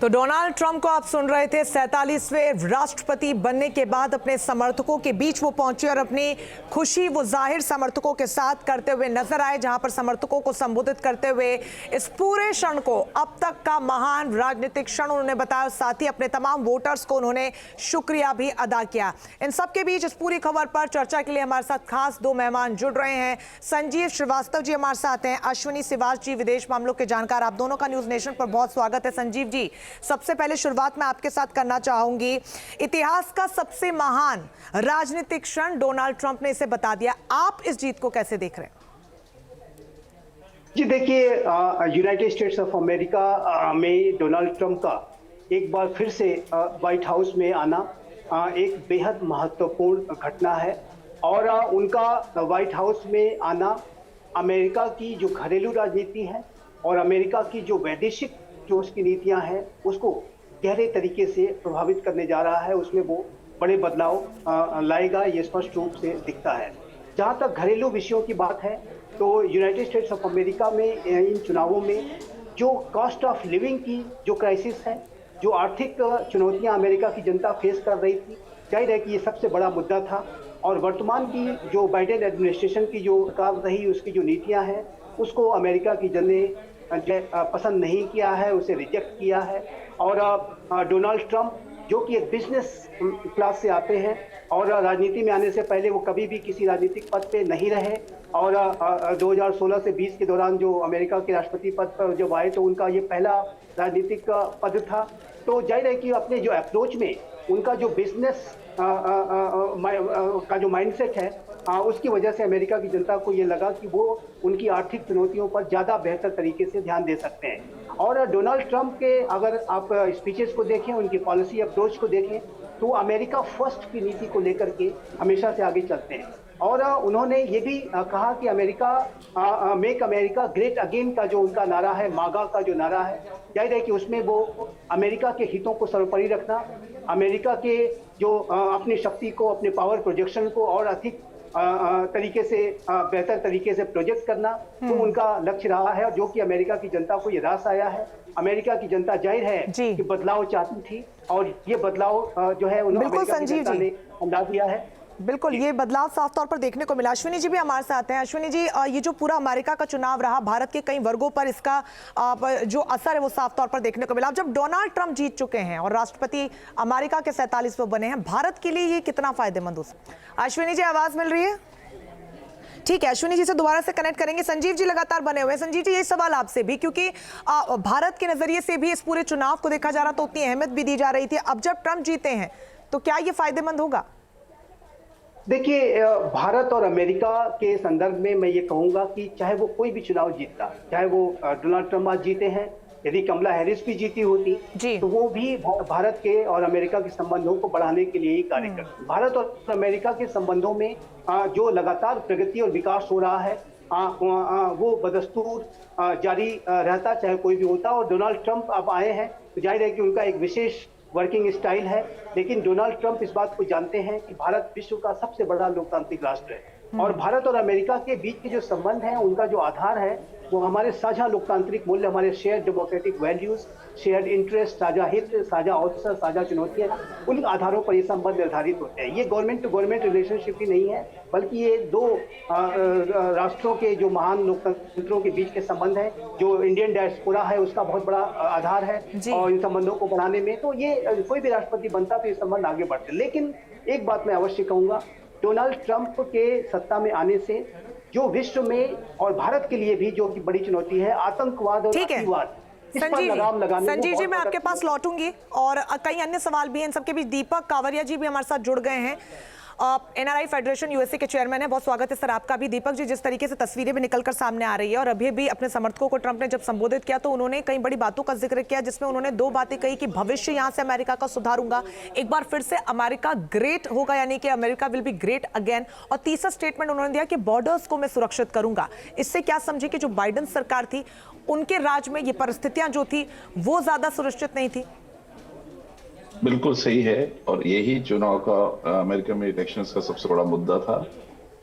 तो Donald Trump को आप सुन रहे थे। 47वें राष्ट्रपति बनने के बाद अपने समर्थकों के बीच वो पहुंचे और अपनी खुशी वो जाहिर समर्थकों के साथ करते हुए नजर आए, जहां पर समर्थकों को संबोधित करते हुए इस पूरे क्षण को अब तक का महान राजनीतिक क्षण उन्होंने बताया। साथ ही अपने तमाम वोटर्स को उन्होंने शुक्रिया भी अदा किया। इन सबके बीच इस पूरी खबर पर चर्चा के लिए हमारे साथ खास दो मेहमान जुड़ रहे हैं। संजीव श्रीवास्तव जी हमारे साथ हैं, अश्विनी सिवाच जी विदेश मामलों के जानकार। आप दोनों का न्यूज नेशन पर बहुत स्वागत है। संजीव जी, सबसे पहले शुरुआत मैं आपके साथ करना चाहूंगी। इतिहास का सबसे महान राजनीतिक क्षण डोनाल्ड ट्रंप ने इसे बता दिया, आप इस जीत को कैसे देख रहे हैं? जी देखिए, यूनाइटेड स्टेट्स ऑफ अमेरिका में डोनाल्ड ट्रंप का एक बार फिर से व्हाइट हाउस में आना एक बेहद महत्वपूर्ण घटना है। और उनका व्हाइट हाउस में आना अमेरिका की जो घरेलू राजनीति है और अमेरिका की जो वैदेशिक जो उसकी नीतियां हैं उसको गहरे तरीके से प्रभावित करने जा रहा है। उसमें वो बड़े बदलाव लाएगा, ये स्पष्ट रूप से दिखता है। जहां तक घरेलू विषयों की बात है तो यूनाइटेड स्टेट्स ऑफ अमेरिका में इन चुनावों में जो कॉस्ट ऑफ लिविंग की जो क्राइसिस है, जो आर्थिक चुनौतियां अमेरिका की जनता फेस कर रही थी, जाहिर है कि ये सबसे बड़ा मुद्दा था। और वर्तमान की जो बाइडेन एडमिनिस्ट्रेशन की जो सरकार रही, उसकी जो नीतियां हैं उसको अमेरिका की जन ने पसंद नहीं किया है, उसे रिजेक्ट किया है। और डोनाल्ड ट्रंप जो कि एक बिजनेस क्लास से आते हैं और राजनीति में आने से पहले वो कभी भी किसी राजनीतिक पद पे नहीं रहे, और 2016 से 20 के दौरान जो अमेरिका के राष्ट्रपति पद पर जब आए तो उनका ये पहला राजनीतिक पद था। तो जाहिर है कि अपने जो अप्रोच में उनका जो बिजनेस का जो माइंडसेट है, उसकी वजह से अमेरिका की जनता को ये लगा कि वो उनकी आर्थिक चुनौतियों पर ज़्यादा बेहतर तरीके से ध्यान दे सकते हैं। और डोनाल्ड ट्रंप के अगर आप स्पीचेस को देखें, उनकी पॉलिसी अप्रोच को देखें, तो अमेरिका फर्स्ट की नीति को लेकर के हमेशा से आगे चलते हैं। और उन्होंने ये भी कहा कि America make America great again का जो उनका नारा है, मागा का जो नारा है, जाहिर है कि उसमें वो अमेरिका के हितों को सर्वोपरि रखना, अमेरिका के जो अपनी शक्ति को, अपने पावर प्रोजेक्शन को और अधिक तरीके से बेहतर तरीके से प्रोजेक्ट करना, तो उनका लक्ष्य रहा है। और जो कि अमेरिका की जनता को ये रास आया है। अमेरिका की जनता जाहिर है कि बदलाव चाहती थी और ये बदलाव जो है उन्होंने अमेरिका की जनता ने अंदाज दिया है। बिल्कुल, ये बदलाव साफ तौर पर देखने को मिला। अश्विनी जी भी हमारे साथ हैं। अश्विनी जी, ये जो पूरा अमेरिका का चुनाव रहा, भारत के कई वर्गों पर इसका जो असर है वो साफ तौर पर देखने को मिला। अब जब डोनाल्ड ट्रंप जीत चुके हैं और राष्ट्रपति अमेरिका के 47वें बने हैं, भारत के लिए ये कितना फायदेमंद हो सकता है? अश्विनी जी, आवाज मिल रही है? ठीक है, अश्विनी जी से दोबारा से कनेक्ट करेंगे। संजीव जी लगातार बने हुए हैं। संजीव जी, ये सवाल आपसे भी, क्योंकि भारत के नजरिए से भी इस पूरे चुनाव को देखा जा रहा तो उतनी अहमियत भी दी जा रही थी। अब जब ट्रंप जीते हैं तो क्या ये फायदेमंद होगा? देखिए, भारत और अमेरिका के संदर्भ में मैं ये कहूंगा कि चाहे वो कोई भी चुनाव जीतता, चाहे वो डोनाल्ड ट्रंप आज जीते हैं, यदि कमला हैरिस भी जीती होती तो वो भी भारत के और अमेरिका के संबंधों को बढ़ाने के लिए ही कार्य करती। भारत और अमेरिका के संबंधों में जो लगातार प्रगति और विकास हो रहा है वो बदस्तूर जारी रहता, चाहे कोई भी होता। और डोनाल्ड ट्रंप अब आए हैं तो जाहिर है कि उनका एक विशेष वर्किंग स्टाइल है। लेकिन डोनाल्ड ट्रंप इस बात को जानते हैं कि भारत विश्व का सबसे बड़ा लोकतांत्रिक राष्ट्र है और भारत और अमेरिका के बीच के जो संबंध हैं उनका जो आधार है वो हमारे साझा लोकतांत्रिक मूल्य, हमारे share democratic values, shared interest, साझा हित, साझा अवसर, साझा चुनौतियां, उन आधारों पर ये संबंध निर्धारित होते हैं। ये गवर्नमेंट टू गवर्नमेंट रिलेशनशिप ही नहीं है, बल्कि ये दो राष्ट्रों के जो महान लोकतंत्रों के बीच के संबंध है, जो इंडियन डायस्पोरा है उसका बहुत बड़ा आधार है और इन संबंधों को बढ़ाने में। तो ये कोई भी राष्ट्रपति बनता तो ये संबंध आगे बढ़ते। लेकिन एक बात मैं अवश्य कहूंगा, डोनाल्ड ट्रंप के सत्ता में आने से जो विश्व में और भारत के लिए भी जो की बड़ी चुनौती है, आतंकवाद और अतिवाद, संजीव जी, मैं आपके पास लौटूंगी और कई अन्य सवाल भी हैं। इन सबके बीच दीपक कावरिया जी भी हमारे साथ जुड़ गए हैं, एनआरआई फेडरेशन यूएसए के चेयरमैन है। बहुत स्वागत है सर आपका भी। दीपक जी, जिस तरीके से तस्वीरें भी निकलकर सामने आ रही है और अभी भी अपने समर्थकों को ट्रंप ने जब संबोधित किया तो उन्होंने कई बड़ी बातों का जिक्र किया, जिसमें उन्होंने दो बातें कही कि भविष्य यहां से अमेरिका का सुधारूंगा, एक बार फिर से अमेरिका ग्रेट होगा, यानी कि America will be great again. और तीसरा स्टेटमेंट उन्होंने दिया कि बॉर्डर्स को मैं सुरक्षित करूंगा। इससे क्या समझे कि जो बाइडेन सरकार थी उनके राज में ये परिस्थितियां जो थी वो ज्यादा सुरक्षित नहीं थी? बिल्कुल सही है, और यही चुनाव का अमेरिका में इलेक्शंस का सबसे बड़ा मुद्दा था।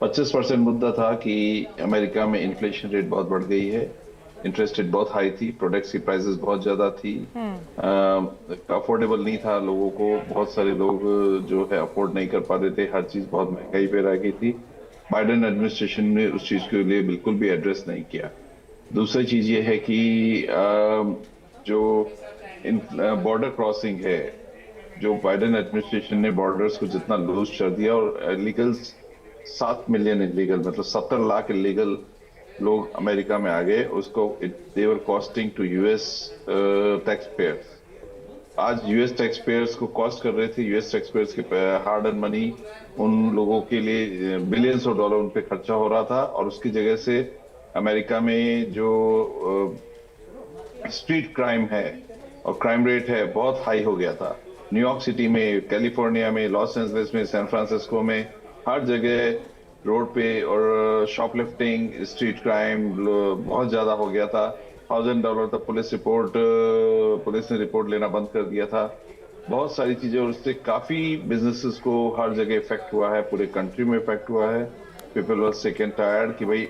25% मुद्दा था कि अमेरिका में इन्फ्लेशन रेट बहुत बढ़ गई है इंटरेस्ट रेट बहुत हाई थी, प्रोडक्ट्स की प्राइसेस बहुत ज्यादा थी, अफोर्डेबल नहीं था लोगों को, बहुत सारे लोग जो है अफोर्ड नहीं कर पाते थे, हर चीज बहुत महंगाई पे रह गई थी। बाइडेन एडमिनिस्ट्रेशन ने उस चीज के लिए बिल्कुल भी एड्रेस नहीं किया। दूसरी चीज ये है कि जो बॉर्डर क्रॉसिंग है, जो बाइडेन एडमिनिस्ट्रेशन ने बॉर्डर्स को जितना लूज कर दिया, और इलीगल 7 मिलियन इलीगल, मतलब 70 लाख इलीगल लोग अमेरिका में आ गए, उसको they were costing to US taxpayers. आज यूएस टैक्स पेयर्स को कॉस्ट कर रहे थे, यूएस टैक्स पेयर्स के हार्ड एंड मनी उन लोगों के लिए बिलियंस ऑफ डॉलर उन पे खर्चा हो रहा था, और उसकी जगह से अमेरिका में जो स्ट्रीट क्राइम है और क्राइम रेट है बहुत हाई हो गया था। न्यूयॉर्क सिटी में, कैलिफोर्निया में, लॉस एंजलिस में, सैन फ्रांसिस्को में, हर जगह रोड पे और शॉपलिफ्टिंग, स्ट्रीट क्राइम बहुत ज्यादा हो गया था। $1000 तक पुलिस ने रिपोर्ट लेना बंद कर दिया था। बहुत सारी चीजें, और उससे काफी बिजनेसेस को हर जगह इफेक्ट हुआ है, पूरे कंट्री में इफेक्ट हुआ है। People were sick and tired कि भाई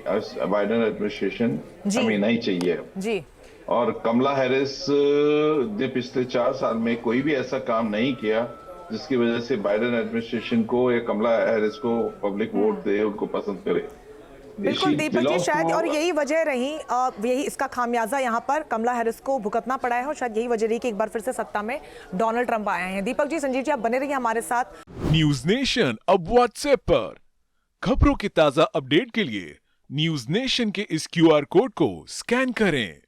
बाइडेन एडमिनिस्ट्रेशन हमें नहीं चाहिए जी। और कमला हैरिस ने पिछले 4 साल में कोई भी ऐसा काम नहीं किया जिसकी वजह से बाइडेन एडमिनिस्ट्रेशन को या कमला हैरिस को पब्लिक वोट दे, उनको पसंद करे। बिल्कुल दीपक जी, शायद और यही वजह रही, यही इसका खामियाजा यहाँ पर कमला हैरिस को भुगतना पड़ा है, और शायद यही वजह रही कि एक बार फिर से सत्ता में डोनाल्ड ट्रंप आए हैं। दीपक जी, संजीव जी, आप बने रहिए हमारे साथ। न्यूज नेशन अब व्हाट्सएप पर खबरों की ताजा अपडेट के लिए न्यूज नेशन के इस QR कोड को स्कैन करें।